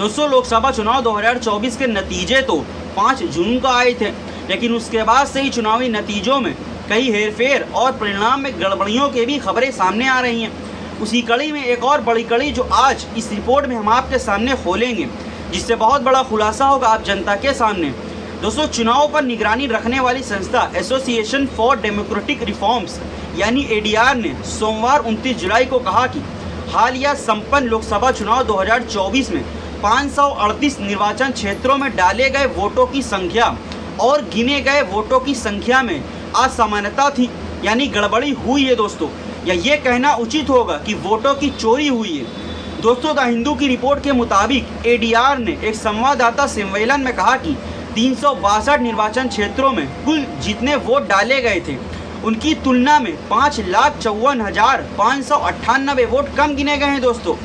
दोस्तों लोकसभा चुनाव 2024 के नतीजे तो 5 जून को आए थे, लेकिन उसके बाद से ही चुनावी नतीजों में कई हेरफेर और परिणाम में गड़बड़ियों की भी खबरें सामने आ रही हैं। उसी कड़ी में एक और बड़ी कड़ी जो आज इस रिपोर्ट में हम आपके सामने खोलेंगे, जिससे बहुत बड़ा खुलासा होगा आप जनता के सामने। दोस्तों चुनाव पर निगरानी रखने वाली संस्था एसोसिएशन फॉर डेमोक्रेटिक रिफॉर्म्स यानी एडीआर ने सोमवार 29 जुलाई को कहा कि हालिया संपन्न लोकसभा चुनाव 2024 में 538 निर्वाचन क्षेत्रों में डाले गए वोटों की संख्या और गिने गए वोटों की संख्या में असमानता थी, यानी गड़बड़ी हुई है दोस्तों, या ये कहना उचित होगा कि वोटों की चोरी हुई है। दोस्तों द हिंदू की रिपोर्ट के मुताबिक एडीआर ने एक संवाददाता सम्मेलन में कहा कि 362 निर्वाचन क्षेत्रों में कुल जितने वोट डाले गए थे उनकी तुलना में 5,54,598 वोट कम गिने गए हैं दोस्तों।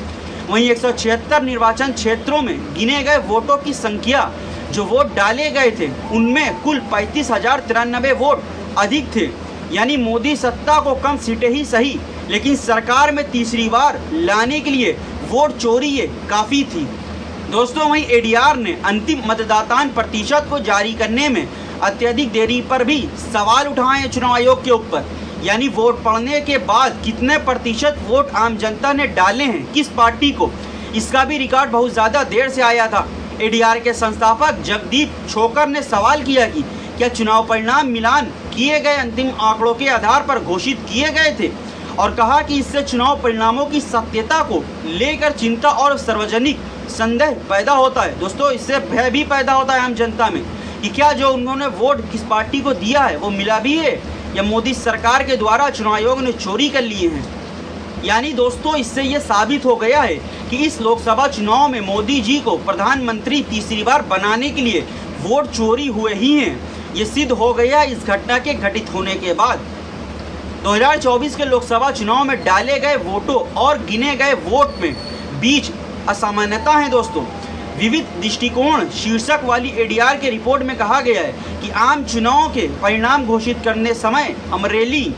वहीं 176 निर्वाचन क्षेत्रों में गिने गए वोटों की संख्या जो वोट डाले गए थे उनमें कुल 35,093 वोट अधिक थे, यानी मोदी सत्ता को कम सीटें ही सही लेकिन सरकार में तीसरी बार लाने के लिए वोट चोरी ये काफ़ी थी। दोस्तों वहीं एडीआर ने अंतिम मतदातान प्रतिशत को जारी करने में अत्यधिक देरी पर भी सवाल उठाए हैं चुनाव आयोग के ऊपर, यानी वोट पड़ने के बाद कितने प्रतिशत वोट आम जनता ने डाले हैं किस पार्टी को, इसका भी रिकॉर्ड बहुत ज़्यादा देर से आया था। एडीआर के संस्थापक जगदीप छोकर ने सवाल किया कि क्या चुनाव परिणाम मिलान किए गए अंतिम आंकड़ों के आधार पर घोषित किए गए थे, और कहा कि इससे चुनाव परिणामों की सत्यता को लेकर चिंता और सार्वजनिक संदेह पैदा होता है। दोस्तों इससे भय भी पैदा होता है आम जनता में कि क्या जो उन्होंने वोट किस पार्टी को दिया है वो मिला भी है या मोदी सरकार के द्वारा चुनाव आयोग ने चोरी कर लिए हैं। यानी दोस्तों इससे ये साबित हो गया है कि इस लोकसभा चुनाव में मोदी जी को प्रधानमंत्री तीसरी बार बनाने के लिए वोट चोरी हुए ही हैं। ये सिद्ध हो गया इस घटना के घटित होने के बाद। 2024 के लोकसभा चुनाव में डाले गए वोटों और गिने गए वोट में बीच असमानता है दोस्तों। विविध दृष्टिकोण शीर्षक वाली एडीआर के रिपोर्ट में कहा गया है कि आम चुनाव के परिणाम घोषित करने समय अमरेली,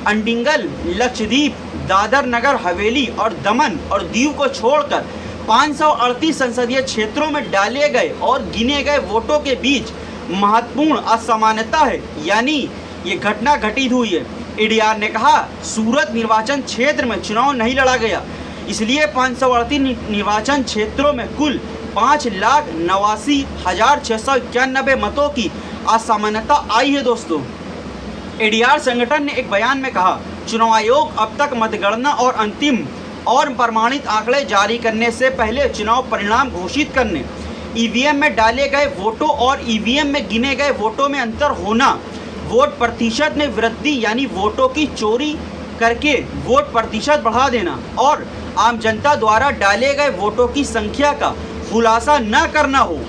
अंडिगल, लक्षद्वीप, दादर नगर हवेली और दमन और दीव को छोड़कर 538 संसदीय क्षेत्रों में डाले गए और गिने गए वोटों के बीच महत्वपूर्ण असमानता है, यानी ये घटना घटित हुई है। एडीआर ने कहा सूरत निर्वाचन क्षेत्र में चुनाव नहीं लड़ा गया, इसलिए 538 निर्वाचन क्षेत्रों में कुल 5,89,691 मतों की असमानता आई है दोस्तों। एडीआर संगठन ने एक बयान में कहा चुनाव आयोग अब तक मतगणना और अंतिम और प्रमाणित आंकड़े जारी करने से पहले चुनाव परिणाम घोषित करने, ईवीएम में डाले गए वोटों और ईवीएम में गिने गए वोटों में अंतर होना, वोट प्रतिशत में वृद्धि यानी वोटों की चोरी करके वोट प्रतिशत बढ़ा देना और आम जनता द्वारा डाले गए वोटों की संख्या का खुलासा न करना हो,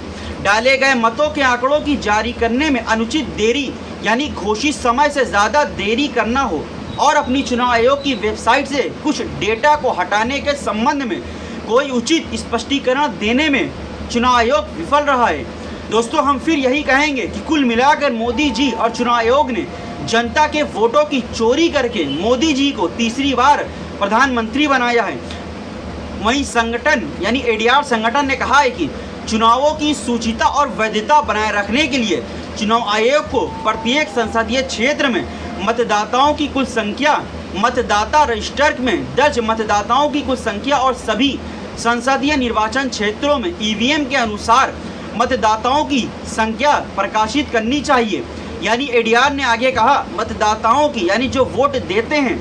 डाले गए मतों के आंकड़ों की जारी करने में अनुचित देरी यानी घोषित समय से ज़्यादा देरी करना हो और अपनी चुनाव आयोग की वेबसाइट से कुछ डेटा को हटाने के संबंध में कोई उचित स्पष्टीकरण देने में चुनाव आयोग विफल रहा है। दोस्तों हम फिर यही कहेंगे कि कुल मिलाकर मोदी जी और चुनाव आयोग ने जनता के वोटों की चोरी करके मोदी जी को तीसरी बार प्रधानमंत्री बनाया है। वहीं संगठन यानी एडीआर संगठन ने कहा है कि चुनावों की सूचिता और वैधता बनाए रखने के लिए चुनाव आयोग को प्रत्येक संसदीय क्षेत्र में मतदाताओं की कुल संख्या, मतदाता रजिस्टर में दर्ज मतदाताओं की कुल संख्या और सभी संसदीय निर्वाचन क्षेत्रों में ईवीएम के अनुसार मतदाताओं की संख्या प्रकाशित करनी चाहिए। यानी एडीआर ने आगे कहा मतदाताओं की यानी जो वोट देते हैं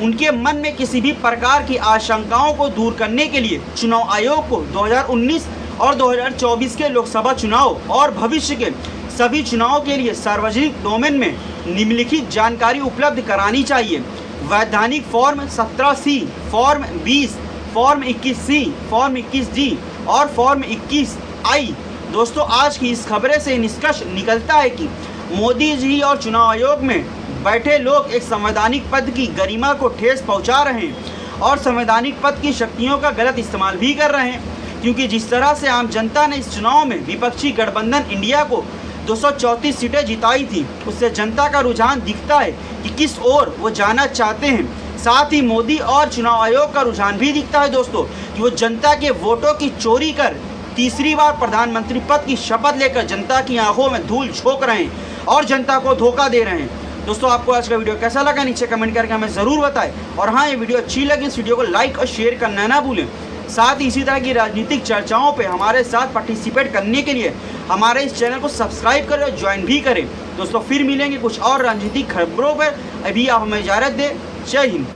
उनके मन में किसी भी प्रकार की आशंकाओं को दूर करने के लिए चुनाव आयोग को 2019 और 2024 के लोकसभा चुनाव और भविष्य के सभी चुनाव के लिए सार्वजनिक डोमेन में निम्नलिखित जानकारी उपलब्ध करानी चाहिए। वैधानिक form 17C, form 20, form 21C, form 21D और फॉर्म 21I। दोस्तों आज की इस खबरें से निष्कर्ष निकलता है कि मोदी जी और चुनाव आयोग में बैठे लोग एक संवैधानिक पद की गरिमा को ठेस पहुंचा रहे हैं और संवैधानिक पद की शक्तियों का गलत इस्तेमाल भी कर रहे हैं, क्योंकि जिस तरह से आम जनता ने इस चुनाव में विपक्षी गठबंधन इंडिया को 234 सीटें जिताई थी, उससे जनता का रुझान दिखता है कि किस ओर वो जाना चाहते हैं। साथ ही मोदी और चुनाव आयोग का रुझान भी दिखता है दोस्तों कि वो जनता के वोटों की चोरी कर तीसरी बार प्रधानमंत्री पद की शपथ लेकर जनता की आंखों में धूल झोंक रहे हैं और जनता को धोखा दे रहे हैं। दोस्तों, आपको आज का वीडियो कैसा लगा नीचे कमेंट करके हमें ज़रूर बताएं। और हाँ, ये वीडियो अच्छी लगी इस वीडियो को लाइक और शेयर करना ना भूलें। साथ ही इसी तरह की राजनीतिक चर्चाओं पे हमारे साथ पार्टिसिपेट करने के लिए हमारे इस चैनल को सब्सक्राइब करें और ज्वाइन भी करें। दोस्तों, फिर मिलेंगे कुछ और राजनीतिक खबरों पर। अभी आप हमें इजाज़त दें। जय हिंद।